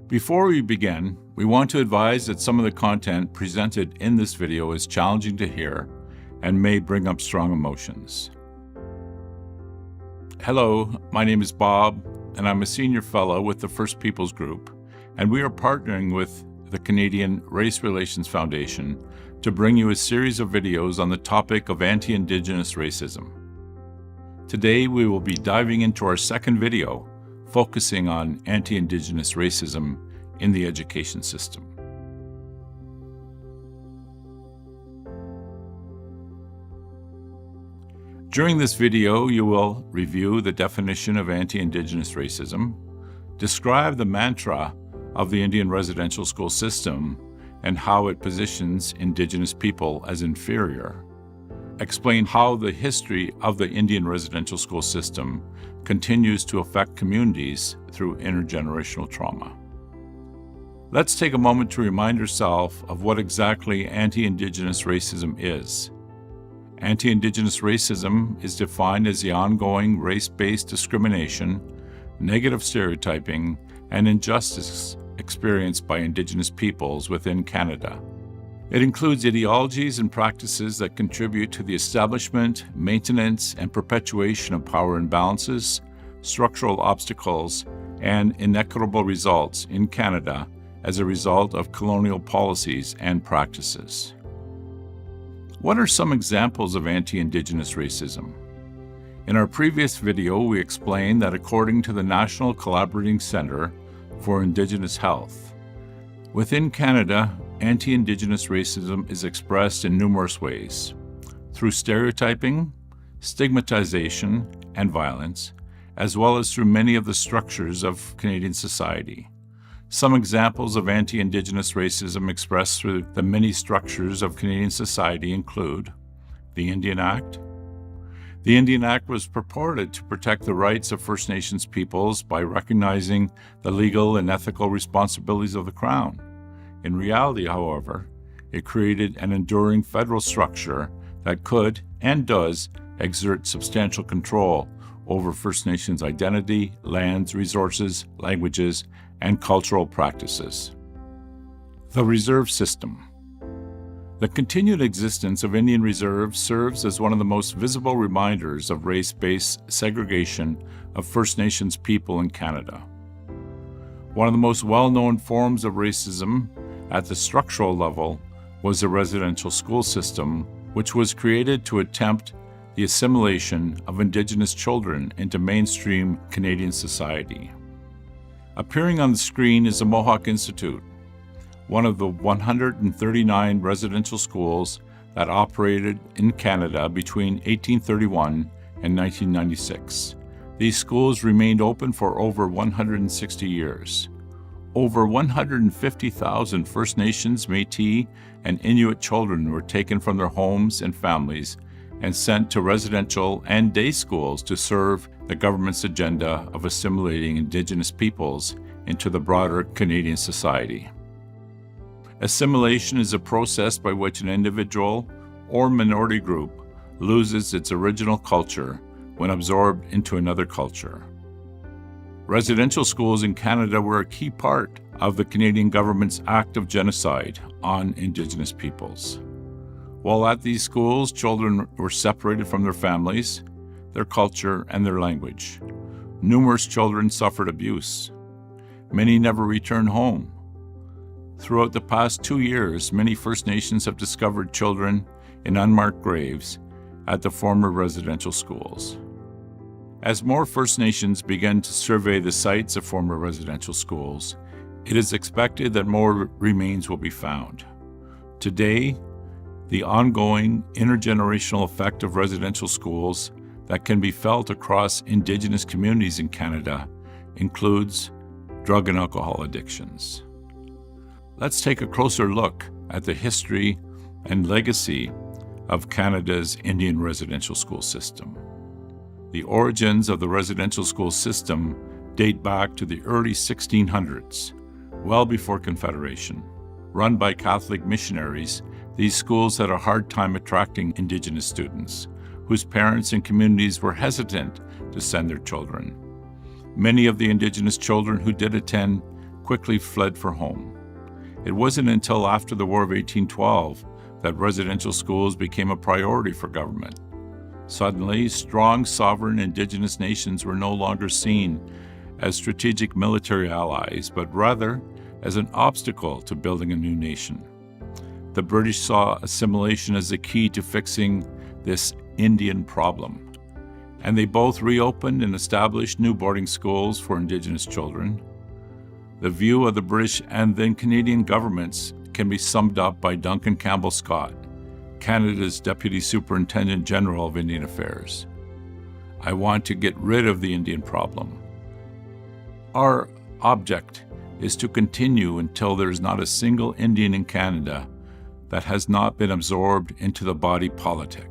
Before we begin, we want to advise that some of the content presented in this video is challenging to hear and may bring up strong emotions. Hello, my name is Bob, and I'm a senior fellow with the First Peoples Group, and we are partnering with the Canadian Race Relations Foundation to bring you a series of videos on the topic of anti-Indigenous racism. Today, we will be diving into our second video, focusing on anti-Indigenous racism in the education system. During this video, you will review the definition of anti-Indigenous racism, describe the mantra of the Indian residential school system and how it positions Indigenous people as inferior, explain how the history of the Indian residential school system continues to affect communities through intergenerational trauma. Let's take a moment to remind ourselves of what exactly anti-Indigenous racism is. Anti-Indigenous racism is defined as the ongoing race-based discrimination, negative stereotyping, and injustice experienced by Indigenous peoples within Canada. It includes ideologies and practices that contribute to the establishment, maintenance, and perpetuation of power imbalances, structural obstacles, and inequitable results in Canada as a result of colonial policies and practices. What are some examples of anti-Indigenous racism? In our previous video, we explained that according to the National Collaborating Centre for Indigenous Health, within Canada, anti-Indigenous racism is expressed in numerous ways, through stereotyping, stigmatization, and violence, as well as through many of the structures of Canadian society. Some examples of anti-Indigenous racism expressed through the many structures of Canadian society include the Indian Act. The Indian Act was purported to protect the rights of First Nations peoples by recognizing the legal and ethical responsibilities of the Crown. In reality, however, it created an enduring federal structure that could and does exert substantial control over First Nations identity, lands, resources, languages, and cultural practices. The reserve system. The continued existence of Indian reserves serves as one of the most visible reminders of race-based segregation of First Nations people in Canada. One of the most well-known forms of racism at the structural level was the residential school system, which was created to attempt the assimilation of Indigenous children into mainstream Canadian society. Appearing on the screen is the Mohawk Institute, one of the 139 residential schools that operated in Canada between 1831 and 1996. These schools remained open for over 160 years. Over 150,000 First Nations, Métis, and Inuit children were taken from their homes and families and sent to residential and day schools to serve the government's agenda of assimilating Indigenous peoples into the broader Canadian society. Assimilation is a process by which an individual or minority group loses its original culture when absorbed into another culture. Residential schools in Canada were a key part of the Canadian government's act of genocide on Indigenous peoples. While at these schools, children were separated from their families, their culture, and their language. Numerous children suffered abuse. Many never returned home. Throughout the past 2 years, many First Nations have discovered children in unmarked graves at the former residential schools. As more First Nations begin to survey the sites of former residential schools, it is expected that more remains will be found. Today, the ongoing intergenerational effect of residential schools that can be felt across Indigenous communities in Canada includes drug and alcohol addictions. Let's take a closer look at the history and legacy of Canada's Indian residential school system. The origins of the residential school system date back to the early 1600s, well before Confederation. Run by Catholic missionaries, these schools had a hard time attracting Indigenous students, whose parents and communities were hesitant to send their children. Many of the Indigenous children who did attend quickly fled for home. It wasn't until after the War of 1812 that residential schools became a priority for government. Suddenly, strong, sovereign Indigenous nations were no longer seen as strategic military allies, but rather as an obstacle to building a new nation. The British saw assimilation as the key to fixing this Indian problem, and they both reopened and established new boarding schools for Indigenous children. The view of the British and then Canadian governments can be summed up by Duncan Campbell Scott, Canada's Deputy Superintendent General of Indian Affairs. I want to get rid of the Indian problem. Our object is to continue until there is not a single Indian in Canada that has not been absorbed into the body politic.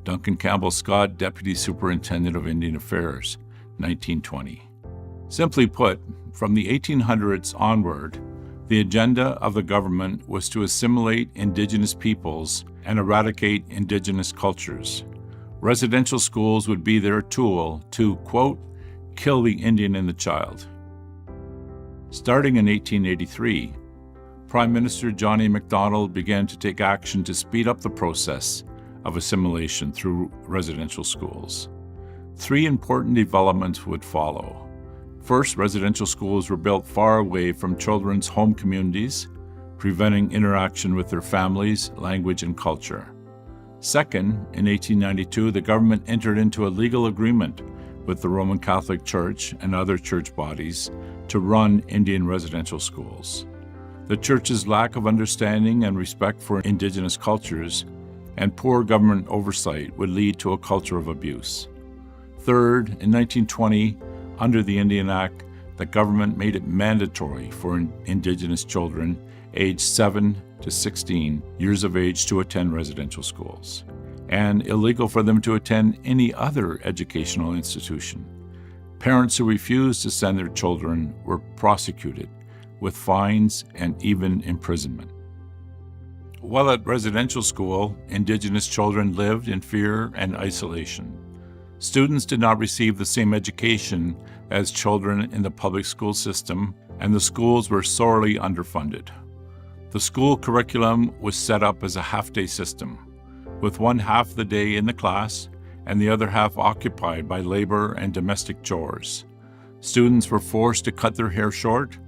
Duncan Campbell Scott, Deputy Superintendent of Indian Affairs, 1920. Simply put, from the 1800s onward, the agenda of the government was to assimilate Indigenous peoples and eradicate Indigenous cultures. Residential schools would be their tool to, quote, kill the Indian in the child. Starting in 1883, Prime Minister John A. Macdonald began to take action to speed up the process of assimilation through residential schools. Three important developments would follow. First, residential schools were built far away from children's home communities, preventing interaction with their families, language, and culture. Second, in 1892, the government entered into a legal agreement with the Roman Catholic Church and other church bodies to run Indian residential schools. The church's lack of understanding and respect for Indigenous cultures and poor government oversight would lead to a culture of abuse. Third, in 1920, under the Indian Act, the government made it mandatory for Indigenous children aged 7 to 16 years of age to attend residential schools, and illegal for them to attend any other educational institution. Parents who refused to send their children were prosecuted with fines and even imprisonment. While at residential school, Indigenous children lived in fear and isolation. Students did not receive the same education as children in the public school system, and the schools were sorely underfunded. The school curriculum was set up as a half-day system, with one half the day in the class and the other half occupied by labor and domestic chores. Students were forced to cut their hair short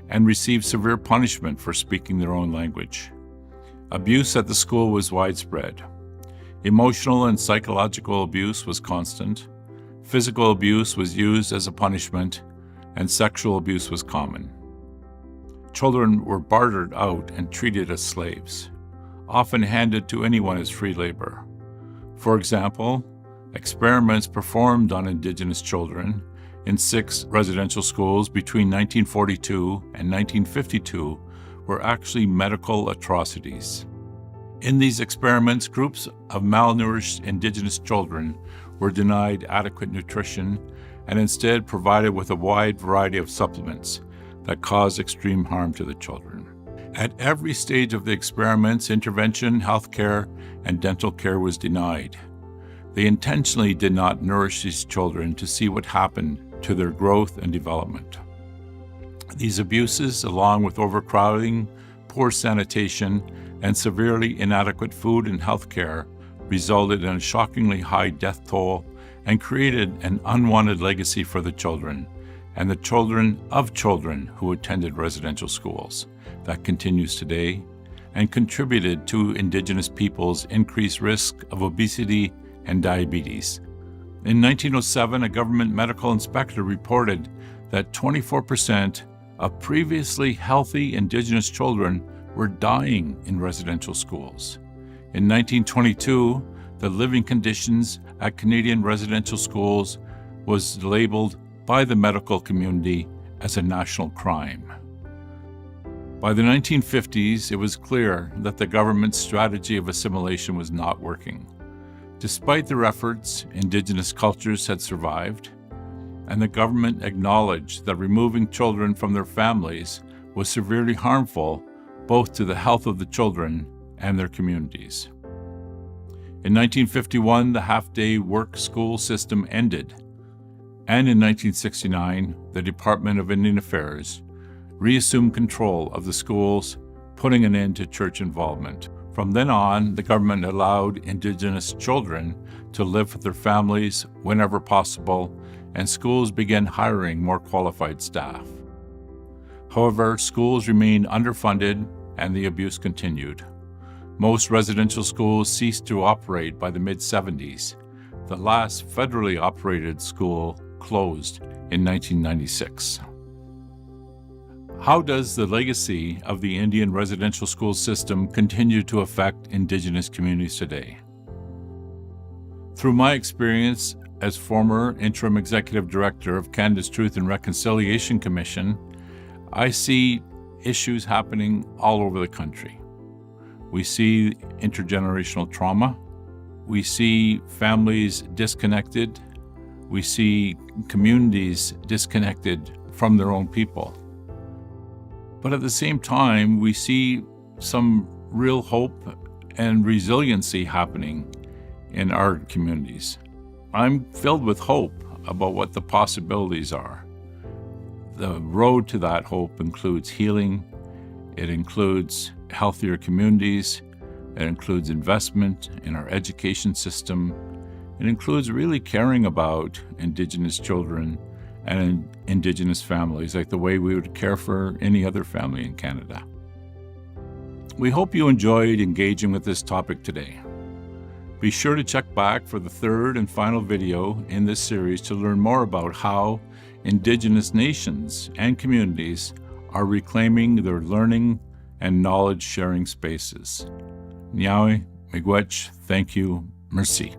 and received severe punishment for speaking their own language. Abuse at the school was widespread. Emotional and psychological abuse was constant. Physical abuse was used as a punishment, and sexual abuse was common. Children were bartered out and treated as slaves, often handed to anyone as free labor. For example, experiments performed on Indigenous children in 6 residential schools between 1942 and 1952 were actually medical atrocities. In these experiments, groups of malnourished Indigenous children were denied adequate nutrition and instead provided with a wide variety of supplements that caused extreme harm to the children. At every stage of the experiments, intervention, health care, and dental care was denied. They intentionally did not nourish these children to see what happened to their growth and development. These abuses, along with overcrowding, poor sanitation, and severely inadequate food and health care, resulted in a shockingly high death toll and created an unwanted legacy for the children and the children of children who attended residential schools that continues today and contributed to Indigenous peoples' increased risk of obesity and diabetes. In 1907, a government medical inspector reported that 24% of previously healthy Indigenous children were dying in residential schools. In 1922, the living conditions at Canadian residential schools was labeled by the medical community as a national crime. By the 1950s, it was clear that the government's strategy of assimilation was not working. Despite their efforts, Indigenous cultures had survived, and the government acknowledged that removing children from their families was severely harmful both to the health of the children and their communities. In 1951, the half-day work school system ended, and in 1969, the Department of Indian Affairs reassumed control of the schools, putting an end to church involvement. From then on, the government allowed Indigenous children to live with their families whenever possible, and schools began hiring more qualified staff. However, schools remained underfunded and the abuse continued. Most residential schools ceased to operate by the mid-70s. The last federally operated school closed in 1996. How does the legacy of the Indian residential school system continue to affect Indigenous communities today? Through my experience as former interim executive director of Canada's Truth and Reconciliation Commission, I see issues happening all over the country. We see intergenerational trauma. We see families disconnected. We see communities disconnected from their own people. But at the same time, we see some real hope and resiliency happening in our communities. I'm filled with hope about what the possibilities are. The road to that hope includes healing. It includes healthier communities. It includes investment in our education system. It includes really caring about Indigenous children and Indigenous families like the way we would care for any other family in Canada. We hope you enjoyed engaging with this topic today. Be sure to check back for the third and final video in this series to learn more about how Indigenous nations and communities are reclaiming their learning and knowledge-sharing spaces. Niawi, miigwech, thank you, merci.